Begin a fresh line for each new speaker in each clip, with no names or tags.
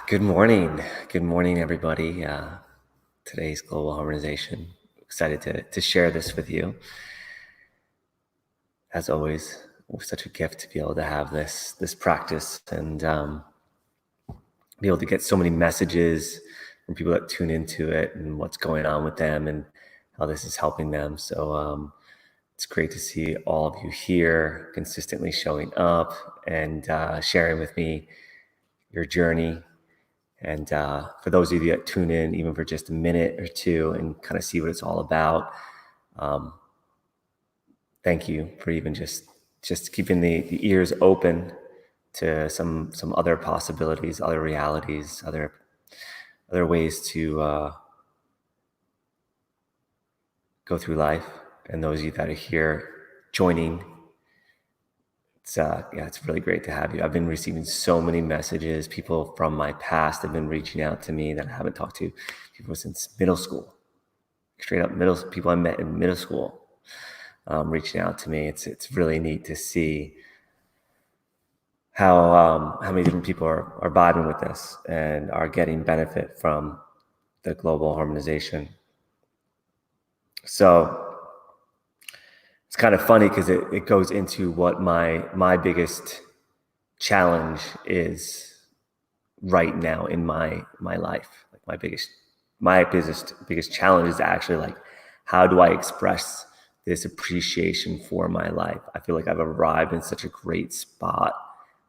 Good morning. Good morning, everybody. Today's Global Harmonization. Excited to share this with you. As always, it was such a gift to be able to have this practice and be able to get so many messages from people that tune into it and what's going on with them and how this is helping them. So it's great to see all of you here consistently showing up and sharing with me your journey. And for those of you that tune in, even for just a minute or two, and kind of see what it's all about, thank you for even just keeping the ears open to some other possibilities, other realities, other ways to go through life. And those of you that are here joining, it's really great to have you. I've been receiving so many messages. People from my past have been reaching out to me that I haven't talked to. People since middle school, straight up people I met in middle school, reaching out to me. It's really neat to see how many different people are vibing with this and are getting benefit from the global harmonization. So it's kind of funny because it goes into what my biggest challenge is right now in my life. Like my biggest challenge is actually like, how do I express this appreciation for my life? I feel like I've arrived in such a great spot,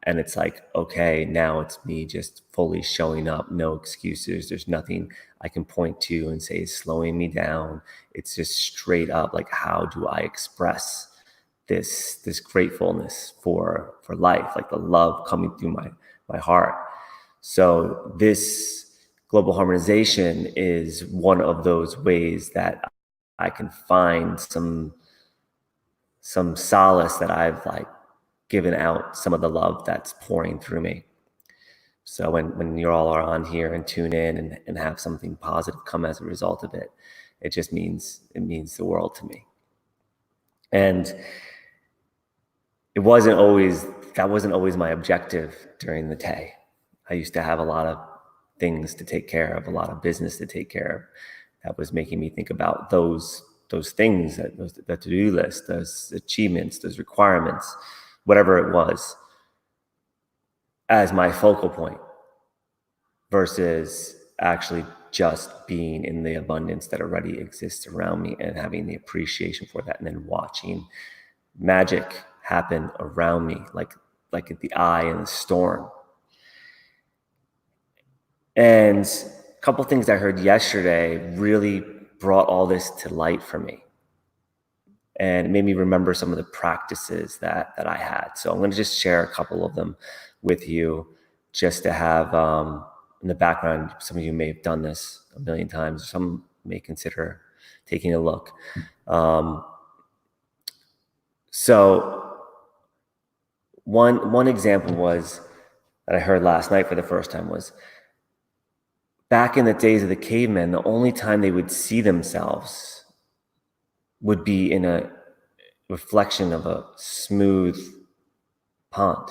and it's like, okay, now it's me just fully showing up, no excuses. There's nothing I can point to and say is slowing me down. It's just straight up like, how do I express this gratefulness for life, like the love coming through my heart. So this global harmonization is one of those ways that I can find some solace that I've like given out some of the love that's pouring through me. So when you all are on here and tune in and have something positive come as a result of it, it means the world to me. And that wasn't always my objective during the day. I used to have a lot of things to take care of, a lot of business to take care of. That was making me think about those things, that to-do list, those achievements, those requirements, whatever it was, as my focal point, versus actually just being in the abundance that already exists around me and having the appreciation for that, and then watching magic happen around me, like at the eye in the storm. And a couple things I heard yesterday really brought all this to light for me. And it made me remember some of the practices that I had. So I'm going to just share a couple of them with you, just to have in the background. Some of you may have done this a million times. Some may consider taking a look. So one example was that I heard last night for the first time was, back in the days of the cavemen, the only time they would see themselves would be in a reflection of a smooth pond.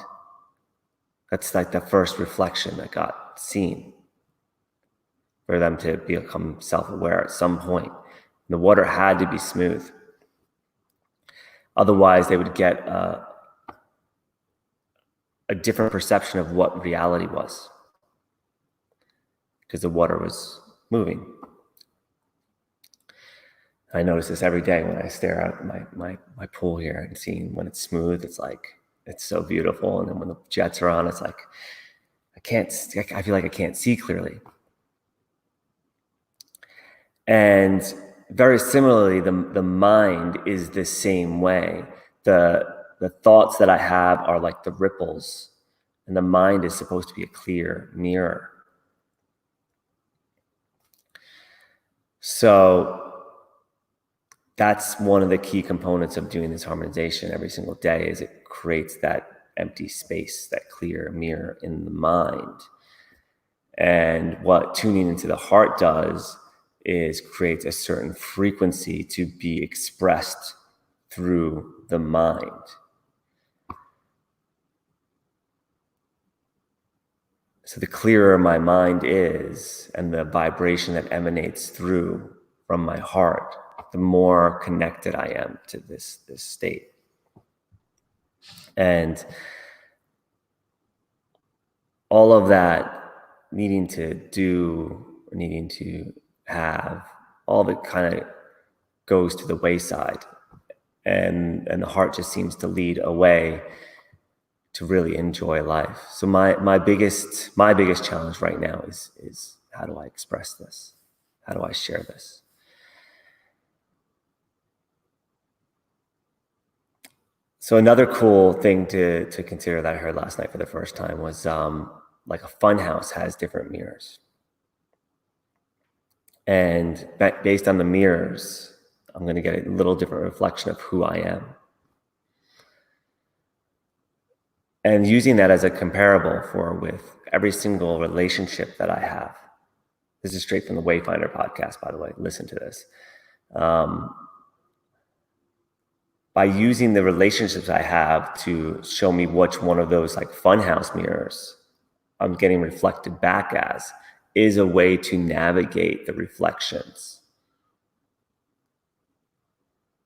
That's like the first reflection that got seen for them to become self-aware at some point. The water had to be smooth. Otherwise, they would get a different perception of what reality was, because the water was moving. I notice this every day when I stare out at my pool here and seeing when it's smooth, it's so beautiful. And then when the jets are on, it's like, I feel like I can't see clearly. And very similarly, the mind is the same way. The thoughts that I have are like the ripples, and the mind is supposed to be a clear mirror. So that's one of the key components of doing this harmonization every single day, is it creates that empty space, that clear mirror in the mind. And what tuning into the heart does is creates a certain frequency to be expressed through the mind. So the clearer my mind is and the vibration that emanates through from my heart, the more connected I am to this state. And all of that needing to have, all of it kind of goes to the wayside. And the heart just seems to lead a way to really enjoy life. So my biggest challenge right now is how do I express this? How do I share this? So another cool thing to consider that I heard last night for the first time was like a fun house has different mirrors. And based on the mirrors, I'm going to get a little different reflection of who I am. And using that as a comparable with every single relationship that I have. This is straight from the Wayfinder podcast, by the way. Listen to this. By using the relationships I have to show me which one of those like funhouse mirrors I'm getting reflected back as is a way to navigate the reflections.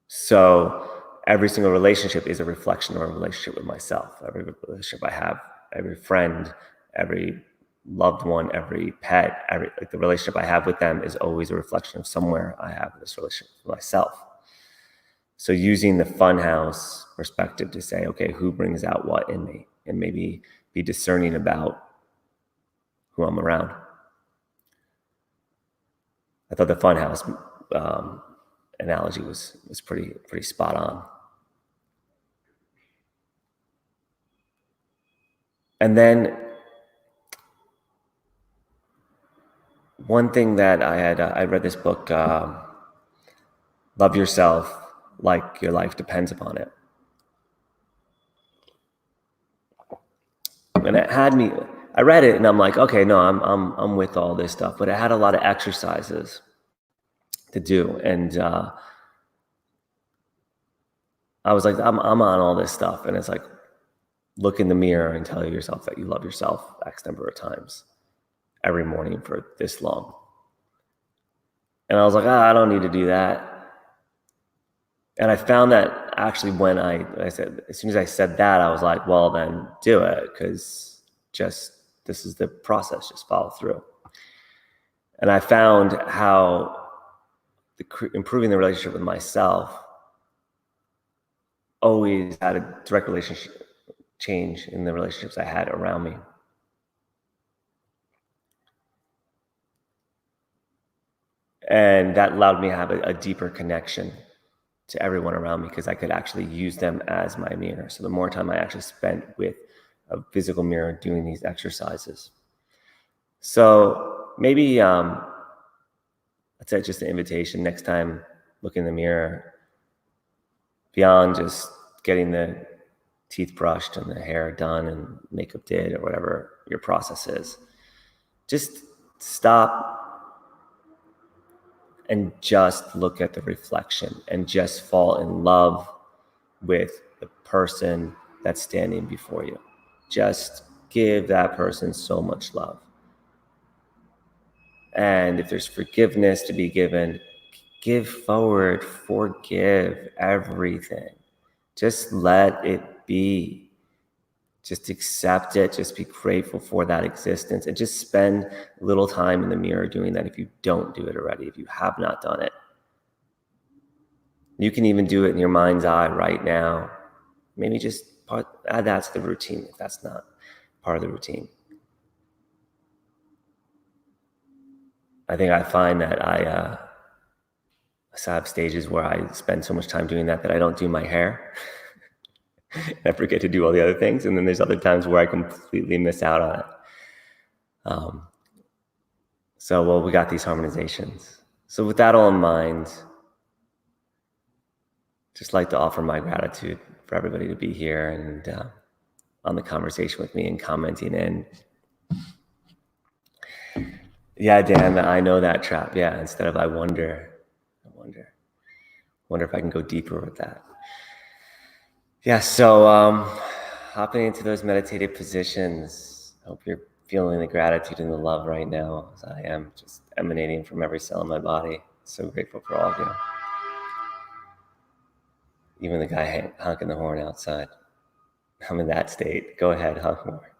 So every single relationship is a reflection of a relationship with myself. Every relationship I have, every friend, every loved one, every pet, like the relationship I have with them is always a reflection of somewhere I have this relationship with myself. So using the funhouse perspective to say, okay, who brings out what in me, and maybe be discerning about who I'm around. I thought the funhouse analogy was pretty spot on. And then one thing that I read this book, Love Yourself Like Your Life Depends Upon It. And it had me, I read it and I'm like, okay, no, I'm with all this stuff, but it had a lot of exercises to do. And I was like, I'm on all this stuff. And it's like, look in the mirror and tell yourself that you love yourself X number of times every morning for this long. And I was like, I don't need to do that. And I found that actually when I said, as soon as I said that, I was like, well, then do it, because this is the process, just follow through. And I found how improving the relationship with myself always had a direct relationship change in the relationships I had around me. And that allowed me to have a deeper connection to everyone around me, because I could actually use them as my mirror. So the more time I actually spent with a physical mirror doing these exercises. So maybe that's it, just an invitation. Next time, look in the mirror, beyond just getting the teeth brushed and the hair done and makeup did or whatever your process is. Just stop and just look at the reflection and just fall in love with the person that's standing before you. Just give that person so much love. And if there's forgiveness to be given, give forward, forgive everything. Just let it be. Just accept it. Just be grateful for that existence, and just spend a little time in the mirror doing that if you don't do it already, if you have not done it. You can even do it in your mind's eye right now. Maybe just add that to the routine if that's not part of the routine. I think I find that I have stages where I spend so much time doing that I don't do my hair. I forget to do all the other things. And then there's other times where I completely miss out on it. So we got these harmonizations. So with that all in mind, just like to offer my gratitude for everybody to be here and on the conversation with me and commenting in. Yeah, Dan, I know that trap. Yeah, instead of I wonder if I can go deeper with that. Yeah, so hopping into those meditative positions. Hope you're feeling the gratitude and the love right now as I am just emanating from every cell in my body. So grateful for all of you. Even the guy honking the horn outside. I'm in that state. Go ahead, honk more.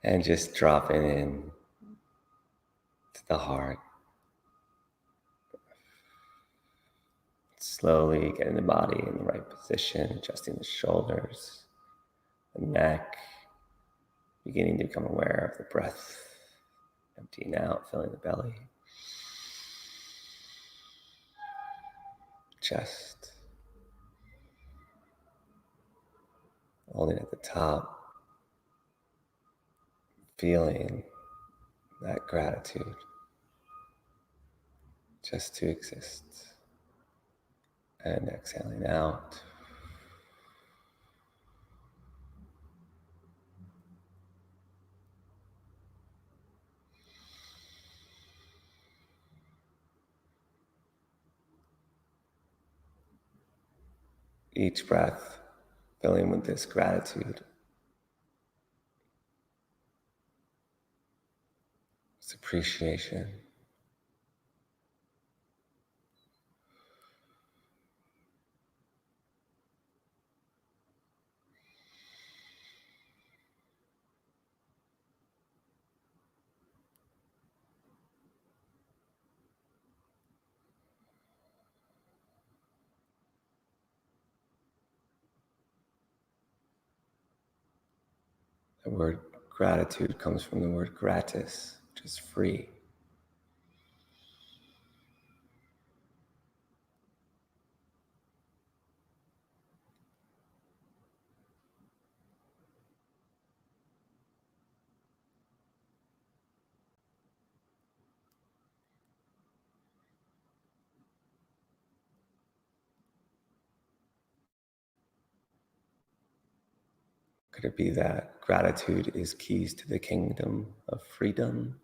And just dropping in to the heart. Slowly getting the body in the right position, adjusting the shoulders, the neck, beginning to become aware of the breath, emptying out, filling the belly, chest, holding at the top, feeling that gratitude just to exist, and exhaling out. Each breath filling with this gratitude, this appreciation. The word gratitude comes from the word gratis, which is free. Could it be that gratitude is keys to the kingdom of freedom?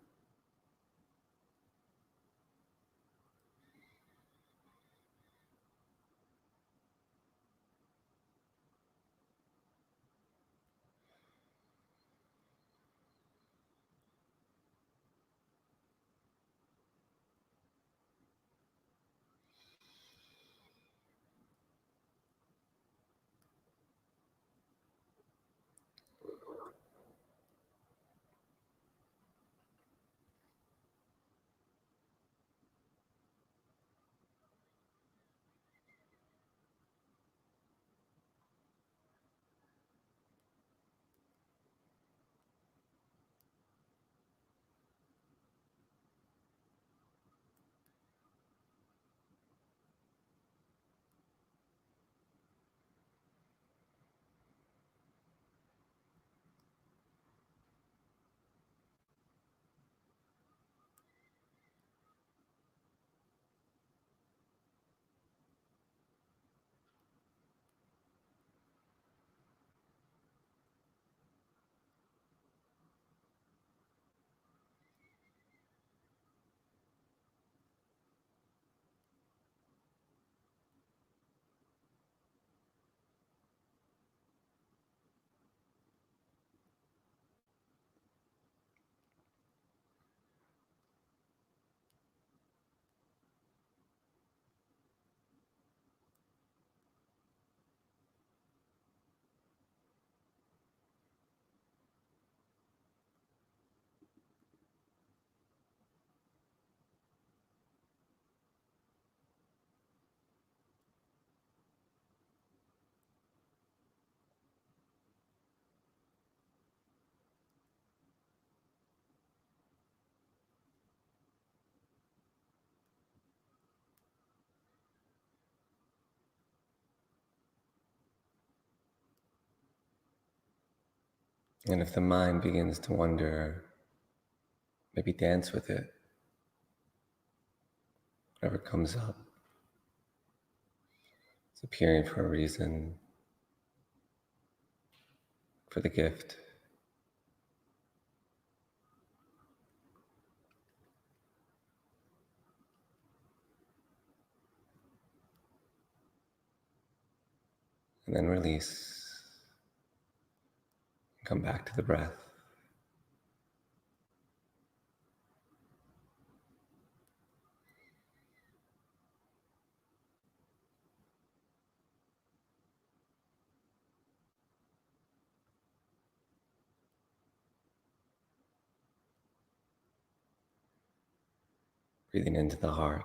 And if the mind begins to wonder, maybe dance with it. Whatever comes up, it's appearing for a reason, for the gift. And then release. Come back to the breath. Breathing into the heart.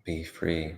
Be free.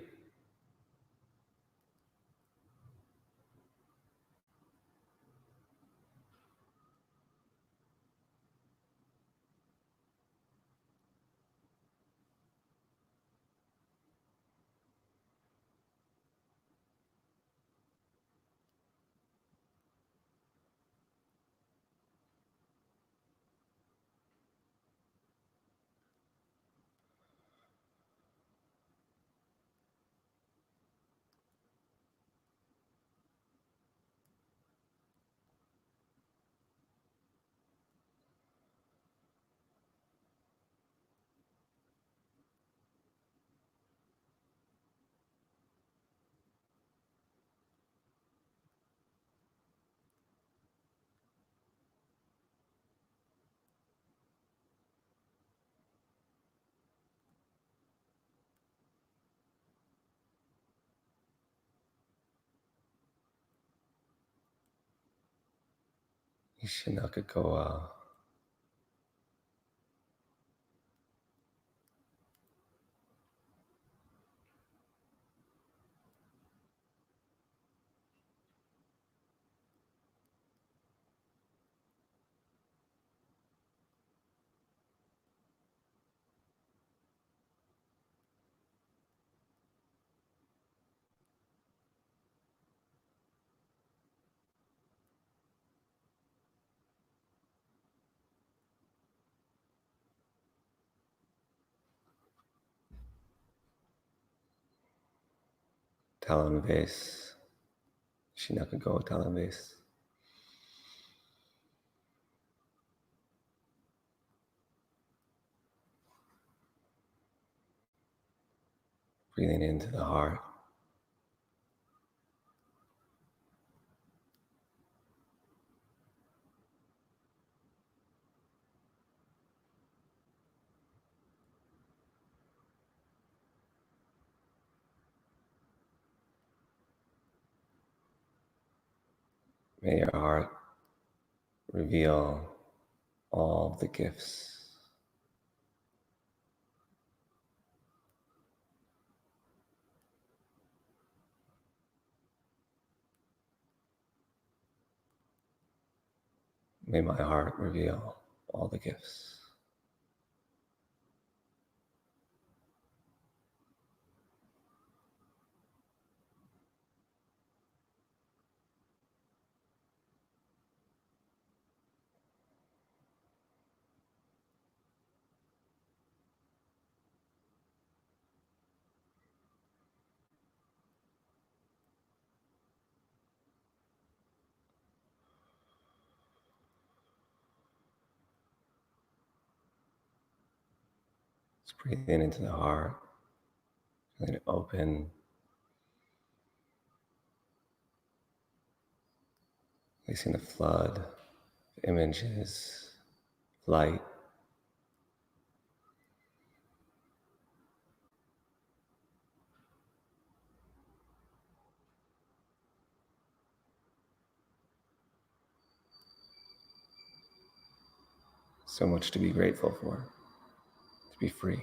Ishinakagoa. Talon base. Ishinakagoa talon base. Breathing into the heart. May your heart reveal all the gifts. May my heart reveal all the gifts. Just breathing into the heart, feeling it open, releasing the flood of images, light. So much to be grateful for, to be free.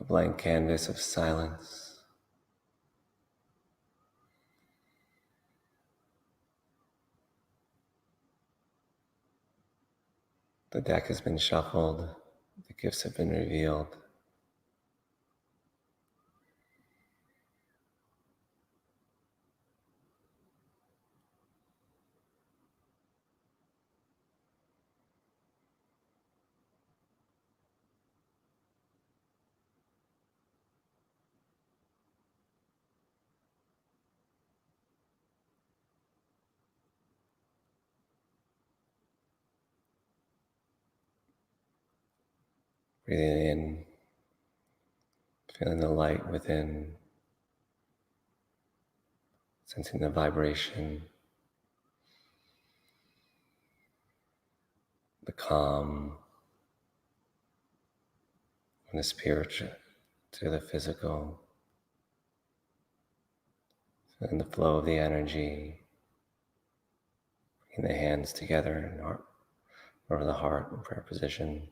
blank canvas of silence. The deck has been shuffled, the gifts have been revealed. Breathing in, feeling the light within, sensing the vibration, the calm, from the spiritual to the physical, feeling the flow of the energy, bringing the hands together and heart, over the heart in prayer position,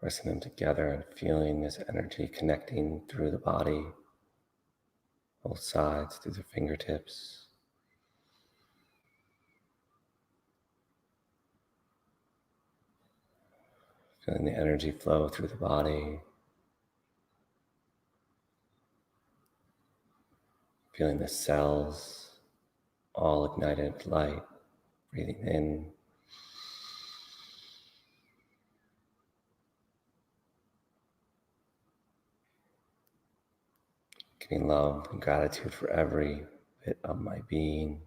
pressing them together and feeling this energy connecting through the body, both sides, through the fingertips. Feeling the energy flow through the body. Feeling the cells all ignited with light. Breathing in. Giving love and gratitude for every bit of my being.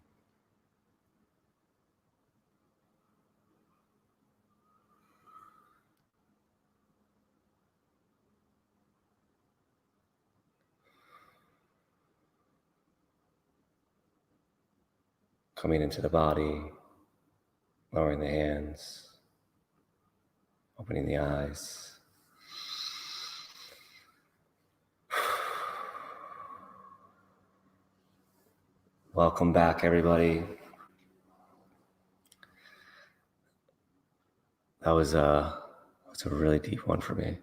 Coming into the body, lowering the hands, opening the eyes. Welcome back, everybody. That was a really deep one for me. Had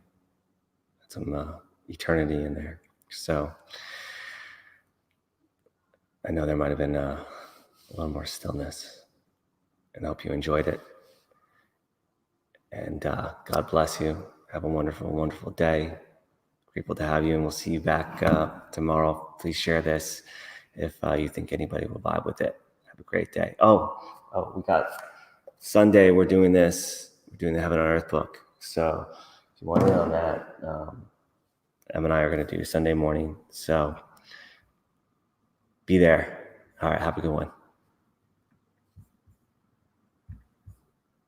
some eternity in there. So I know there might have been a little more stillness, and I hope you enjoyed it. And God bless you. Have a wonderful, wonderful day. Grateful to have you, and we'll see you back tomorrow. Please share this if you think anybody will vibe with it. Have a great day. Oh, we got Sunday. We're doing this. We're doing the Heaven on Earth book. So if you want to know that, Em and I are going to do Sunday morning. So be there. All right. Have a good one.